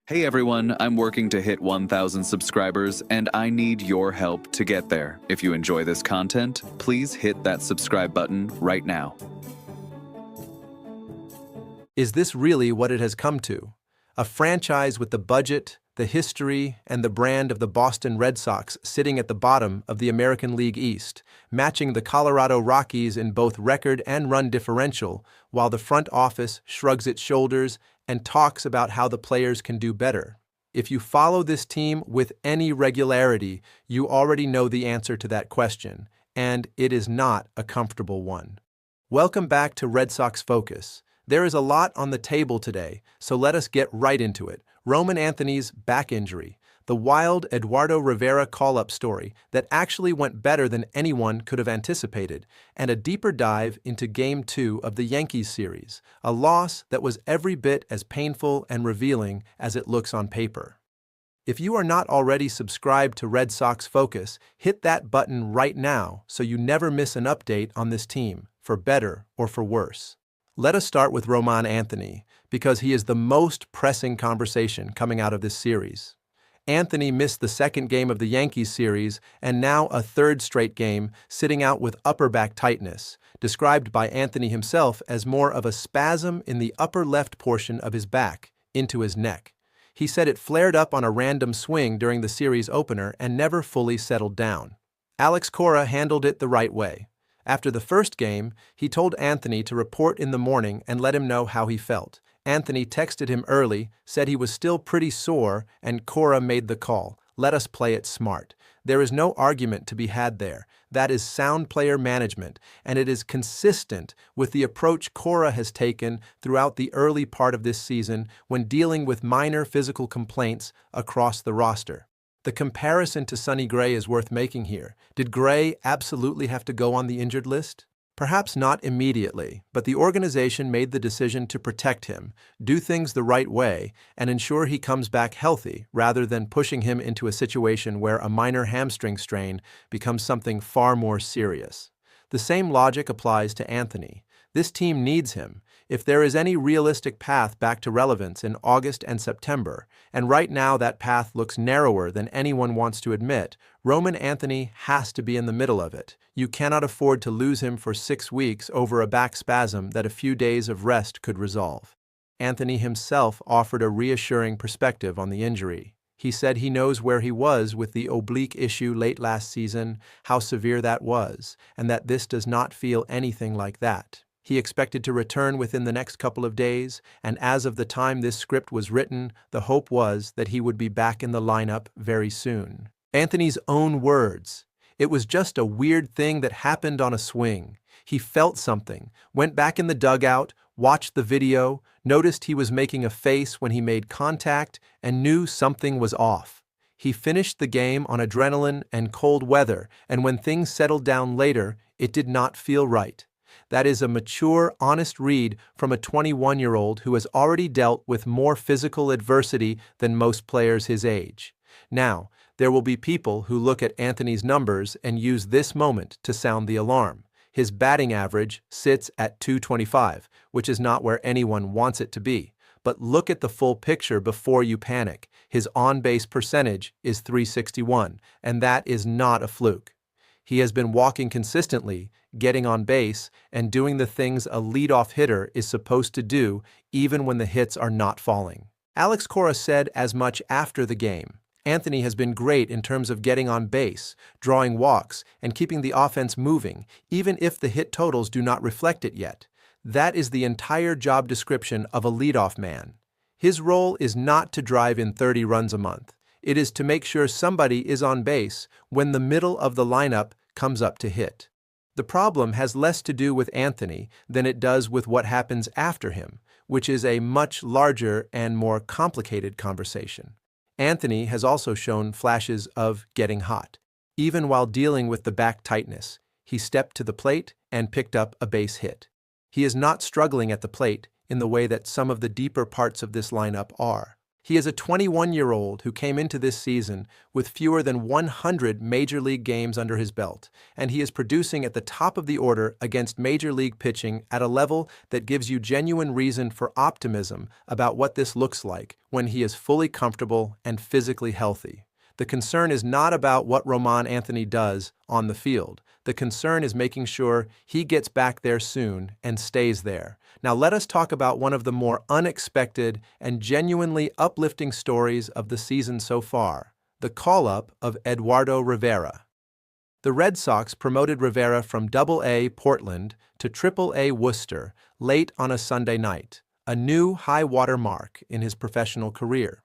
Hey everyone, I'm working to hit 1,000 subscribers and I need your help to get there. If you enjoy this content, please hit that subscribe button right now. Is this really what it has come to? A franchise with the budget, the history, and the brand of the Boston Red Sox sitting at the bottom of the American League East, matching the Colorado Rockies in both record and run differential, while the front office shrugs its shoulders and talks about how the players can do better. If you follow this team with any regularity, you already know the answer to that question, and it is not a comfortable one. Welcome back to Red Sox Focus. There is a lot on the table today, so let us get right into it. Román Anthony's back injury, the wild Eduardo Rivera call-up story that actually went better than anyone could have anticipated, and a deeper dive into Game 2 of the Yankees series, a loss that was every bit as painful and revealing as it looks on paper. If you are not already subscribed to Red Sox Focus, hit that button right now so you never miss an update on this team, for better or for worse. Let us start with Román Anthony, because he is the most pressing conversation coming out of this series. Anthony missed the second game of the Yankees series and now a third straight game, sitting out with upper back tightness, described by Anthony himself as more of a spasm in the upper left portion of his back, into his neck. He said it flared up on a random swing during the series opener and never fully settled down. Alex Cora handled it the right way. After the first game, he told Anthony to report in the morning and let him know how he felt. Anthony texted him early, said he was still pretty sore, and Cora made the call. Let us play it smart. There is no argument to be had there. That is sound player management, and it is consistent with the approach Cora has taken throughout the early part of this season when dealing with minor physical complaints across the roster. The comparison to Sonny Gray is worth making here. Did Gray absolutely have to go on the injured list? Perhaps not immediately, but the organization made the decision to protect him, do things the right way, and ensure he comes back healthy rather than pushing him into a situation where a minor hamstring strain becomes something far more serious. The same logic applies to Anthony. This team needs him, if there is any realistic path back to relevance in August and September, and right now that path looks narrower than anyone wants to admit, Román Anthony has to be in the middle of it. You cannot afford to lose him for 6 weeks over a back spasm that a few days of rest could resolve. Anthony himself offered a reassuring perspective on the injury. He said he knows where he was with the oblique issue late last season, how severe that was, and that this does not feel anything like that. He expected to return within the next couple of days, and as of the time this script was written, the hope was that he would be back in the lineup very soon. Anthony's own words: "It was just a weird thing that happened on a swing. He felt something, went back in the dugout, watched the video, noticed he was making a face when he made contact, and knew something was off. He finished the game on adrenaline and cold weather, and when things settled down later, it did not feel right." That is a mature, honest read from a 21-year-old who has already dealt with more physical adversity than most players his age. Now, there will be people who look at Anthony's numbers and use this moment to sound the alarm. His batting average sits at .225, which is not where anyone wants it to be. But look at the full picture before you panic. His on-base percentage is .361, and that is not a fluke. He has been walking consistently, getting on base, and doing the things a leadoff hitter is supposed to do even when the hits are not falling. Alex Cora said as much after the game. Anthony has been great in terms of getting on base, drawing walks, and keeping the offense moving, even if the hit totals do not reflect it yet. That is the entire job description of a leadoff man. His role is not to drive in 30 runs a month. It is to make sure somebody is on base when the middle of the lineup comes up to hit. The problem has less to do with Anthony than it does with what happens after him, which is a much larger and more complicated conversation. Anthony has also shown flashes of getting hot. Even while dealing with the back tightness, he stepped to the plate and picked up a base hit. He is not struggling at the plate in the way that some of the deeper parts of this lineup are. He is a 21-year-old who came into this season with fewer than 100 Major League games under his belt, and he is producing at the top of the order against Major League pitching at a level that gives you genuine reason for optimism about what this looks like when he is fully comfortable and physically healthy. The concern is not about what Román Anthony does on the field. The concern is making sure he gets back there soon and stays there. Now let us talk about one of the more unexpected and genuinely uplifting stories of the season so far, the call-up of Eduardo Rivera. The Red Sox promoted Rivera from Double-A Portland to Triple-A Worcester late on a Sunday night, a new high-water mark in his professional career.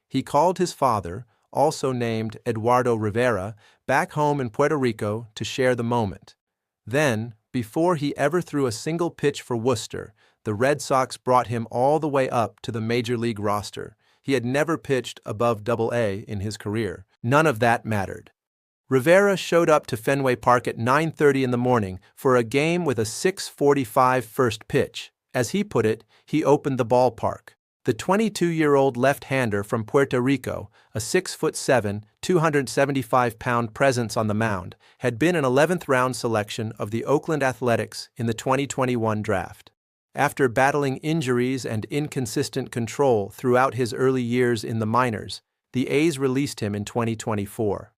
He called his father, also named Eduardo Rivera, back home in Puerto Rico to share the moment. Then, before he ever threw a single pitch for Worcester, the Red Sox brought him all the way up to the Major League roster. He had never pitched above Double-A in his career. None of that mattered. Rivera showed up to Fenway Park at 9:30 in the morning for a game with a 6:45 first pitch. As he put it, he opened the ballpark. The 22-year-old left-hander from Puerto Rico, a 6'7", 275-pound presence on the mound, had been an 11th-round selection of the Oakland Athletics in the 2021 draft. After battling injuries and inconsistent control throughout his early years in the minors, the A's released him in 2024.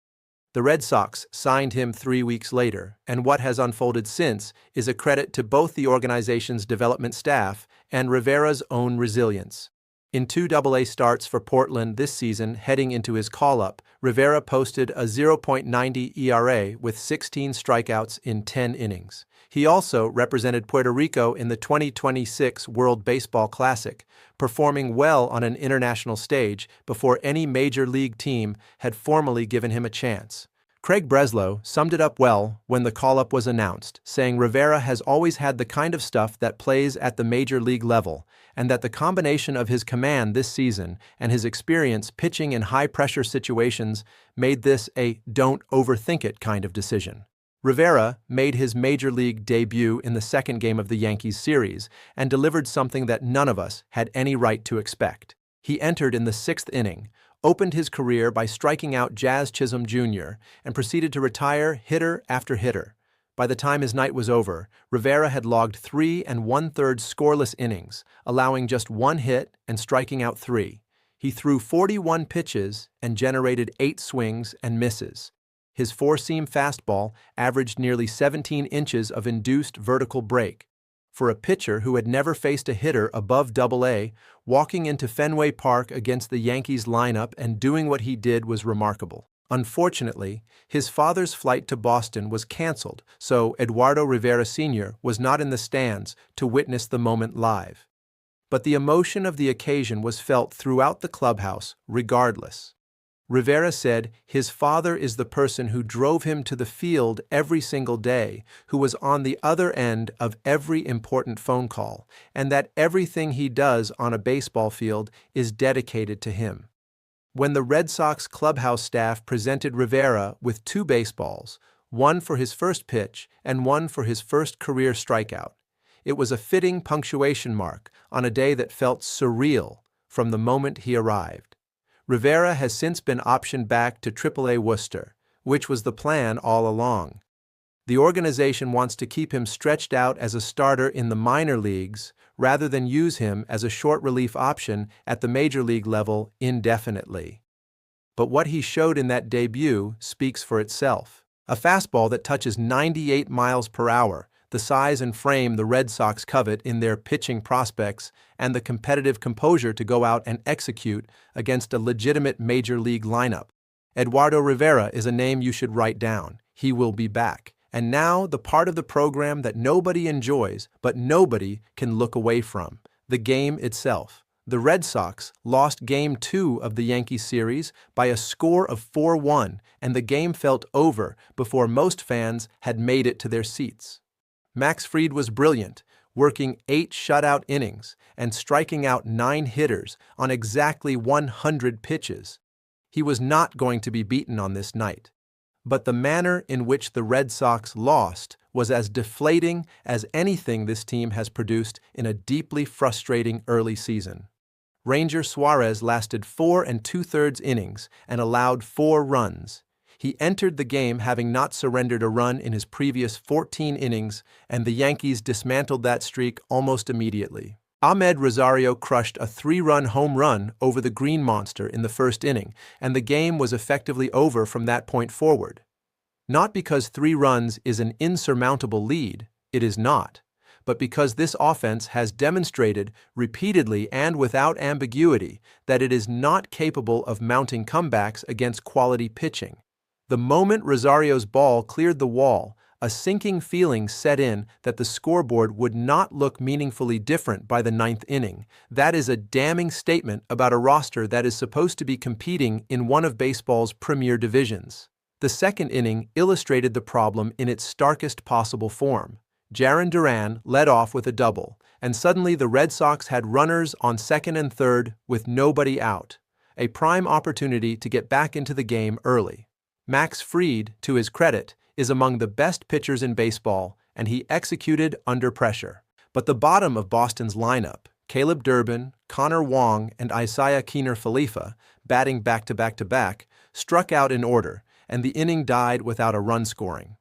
The Red Sox signed him 3 weeks later, and what has unfolded since is a credit to both the organization's development staff and Rivera's own resilience. In 2 Double-A starts for Portland this season heading into his call-up, Rivera posted a 0.90 ERA with 16 strikeouts in 10 innings. He also represented Puerto Rico in the 2026 World Baseball Classic, performing well on an international stage before any major league team had formally given him a chance. Craig Breslow summed it up well when the call-up was announced, saying Rivera has always had the kind of stuff that plays at the major league level, and that the combination of his command this season and his experience pitching in high-pressure situations made this a don't overthink it kind of decision. Rivera made his major league debut in the second game of the Yankees series and delivered something that none of us had any right to expect. He entered in the 6th inning, opened his career by striking out Jazz Chisholm Jr., and proceeded to retire hitter after hitter. By the time his night was over, Rivera had logged 3 1/3 scoreless innings, allowing just 1 hit and striking out 3. He threw 41 pitches and generated 8 swings and misses. His four-seam fastball averaged nearly 17 inches of induced vertical break. For a pitcher who had never faced a hitter above Double-A, walking into Fenway Park against the Yankees lineup and doing what he did was remarkable. Unfortunately, his father's flight to Boston was canceled, so Eduardo Rivera Sr. was not in the stands to witness the moment live. But the emotion of the occasion was felt throughout the clubhouse, regardless. Rivera said his father is the person who drove him to the field every single day, who was on the other end of every important phone call, and that everything he does on a baseball field is dedicated to him. When the Red Sox clubhouse staff presented Rivera with 2 baseballs, one for his first pitch and one for his first career strikeout, it was a fitting punctuation mark on a day that felt surreal from the moment he arrived. Rivera has since been optioned back to Triple-A Worcester, which was the plan all along. The organization wants to keep him stretched out as a starter in the minor leagues rather than use him as a short relief option at the major league level indefinitely. But what he showed in that debut speaks for itself. A fastball that touches 98 miles per hour, the size and frame the Red Sox covet in their pitching prospects, and the competitive composure to go out and execute against a legitimate major league lineup. Eduardo Rivera is a name you should write down. He will be back. And now the part of the program that nobody enjoys, but nobody can look away from, the game itself. The Red Sox lost Game 2 of the Yankees series by a score of 4-1, and the game felt over before most fans had made it to their seats. Max Fried was brilliant, working 8 shutout innings and striking out 9 hitters on exactly 100 pitches. He was not going to be beaten on this night. But the manner in which the Red Sox lost was as deflating as anything this team has produced in a deeply frustrating early season. Ranger Suarez lasted 4 2/3 innings and allowed 4 runs. He entered the game having not surrendered a run in his previous 14 innings, and the Yankees dismantled that streak almost immediately. Ahmed Rosario crushed a 3-run home run over the Green Monster in the first inning, and the game was effectively over from that point forward. Not because 3 runs is an insurmountable lead, it is not, but because this offense has demonstrated repeatedly and without ambiguity that it is not capable of mounting comebacks against quality pitching. The moment Rosario's ball cleared the wall, a sinking feeling set in that the scoreboard would not look meaningfully different by the 9th inning. That is a damning statement about a roster that is supposed to be competing in one of baseball's premier divisions. The second inning illustrated the problem in its starkest possible form. Jarren Duran led off with a double, and suddenly the Red Sox had runners on second and third with nobody out, a prime opportunity to get back into the game early. Max Fried, to his credit, is among the best pitchers in baseball, and he executed under pressure. But the bottom of Boston's lineup, Caleb Durbin, Connor Wong, and Isaiah Kiner-Falefa, batting back-to-back-to-back, struck out in order, and the inning died without a run scoring.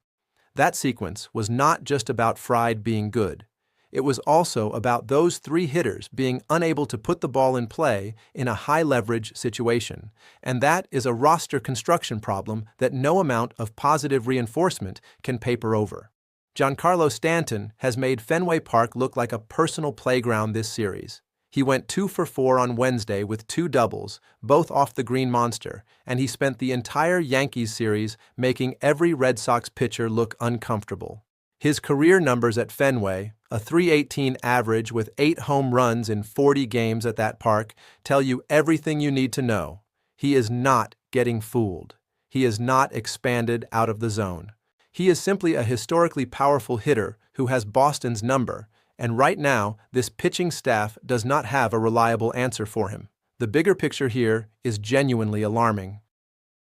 That sequence was not just about Fried being good. It was also about those 3 hitters being unable to put the ball in play in a high-leverage situation, and that is a roster construction problem that no amount of positive reinforcement can paper over. Giancarlo Stanton has made Fenway Park look like a personal playground this series. He went 2 for 4 on Wednesday with 2 doubles, both off the Green Monster, and he spent the entire Yankees series making every Red Sox pitcher look uncomfortable. His career numbers at Fenway, a .318 average with 8 home runs in 40 games at that park, tell you everything you need to know. He is not getting fooled. He is not expanded out of the zone. He is simply a historically powerful hitter who has Boston's number, and right now, this pitching staff does not have a reliable answer for him. The bigger picture here is genuinely alarming.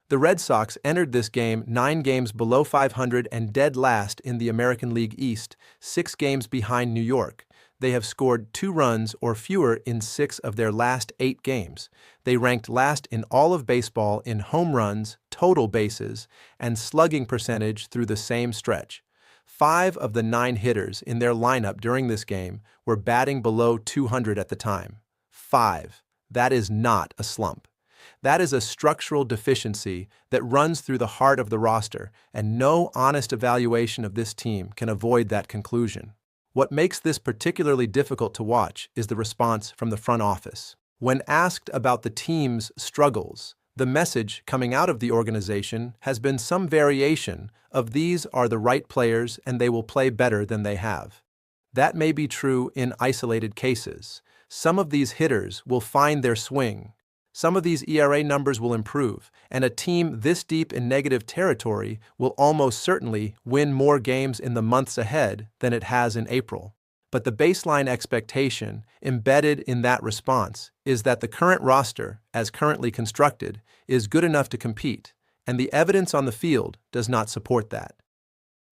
The Red Sox entered this game 9 games below 500 and dead last in the American League East, 6 games behind New York. They have scored 2 runs or fewer in 6 of their last 8 games. They ranked last in all of baseball in home runs, total bases, and slugging percentage through the same stretch. 5 of the 9 hitters in their lineup during this game were batting below 200 at the time. 5. That is not a slump. That is a structural deficiency that runs through the heart of the roster, and no honest evaluation of this team can avoid that conclusion. What makes this particularly difficult to watch is the response from the front office. When asked about the team's struggles, the message coming out of the organization has been some variation of "these are the right players and they will play better than they have." That may be true in isolated cases. Some of these hitters will find their swing. Some of these ERA numbers will improve, and a team this deep in negative territory will almost certainly win more games in the months ahead than it has in April. But the baseline expectation embedded in that response is that the current roster, as currently constructed, is good enough to compete, and the evidence on the field does not support that.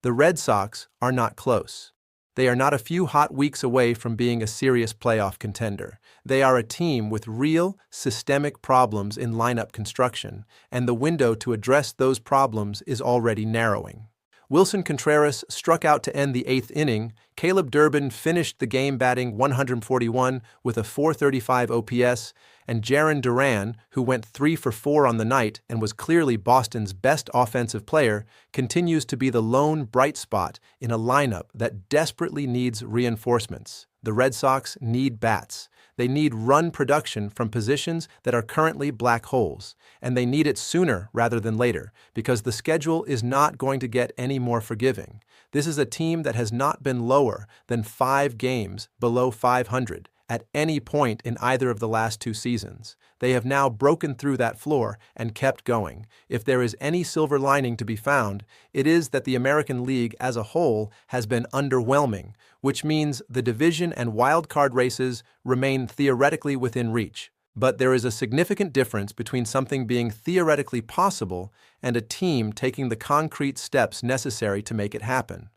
The Red Sox are not close. They are not a few hot weeks away from being a serious playoff contender. They are a team with real, systemic problems in lineup construction, and the window to address those problems is already narrowing. Wilson Contreras struck out to end the 8th inning. Caleb Durbin finished the game batting 141 with a .435 OPS, and Jarren Duran, who went 3 for 4 on the night and was clearly Boston's best offensive player, continues to be the lone bright spot in a lineup that desperately needs reinforcements. The Red Sox need bats. They need run production from positions that are currently black holes, and they need it sooner rather than later, because the schedule is not going to get any more forgiving. This is a team that has not been lower than 5 games below 500 at any point in either of the last 2 seasons. They have now broken through that floor and kept going. If there is any silver lining to be found, it is that the American League as a whole has been underwhelming, which means the division and wildcard races remain theoretically within reach. But there is a significant difference between something being theoretically possible and a team taking the concrete steps necessary to make it happen.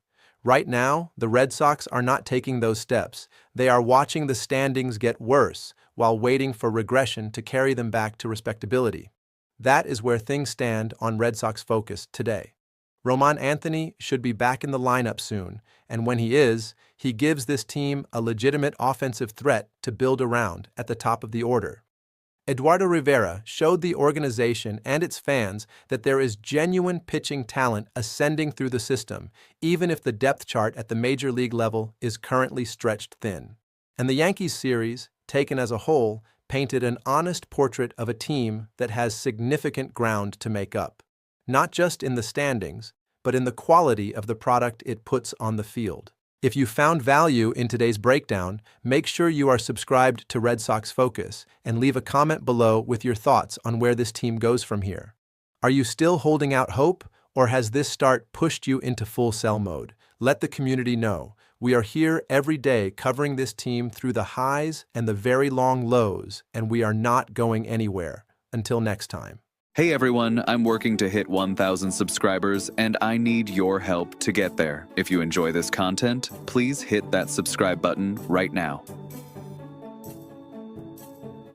Right now, the Red Sox are not taking those steps. They are watching the standings get worse, while waiting for regression to carry them back to respectability. That is where things stand on Red Sox Focus today. Román Anthony should be back in the lineup soon, and when he is, he gives this team a legitimate offensive threat to build around at the top of the order. Eduardo Rivera showed the organization and its fans that there is genuine pitching talent ascending through the system, even if the depth chart at the major league level is currently stretched thin. And the Yankees series, taken as a whole, painted an honest portrait of a team that has significant ground to make up, not just in the standings, but in the quality of the product it puts on the field. If you found value in today's breakdown, make sure you are subscribed to Red Sox Focus and leave a comment below with your thoughts on where this team goes from here. Are you still holding out hope, or has this start pushed you into full sell mode? Let the community know. We are here every day covering this team through the highs and the very long lows, and we are not going anywhere. Until next time. Hey everyone, I'm working to hit 1,000 subscribers and I need your help to get there. If you enjoy this content, please hit that subscribe button right now.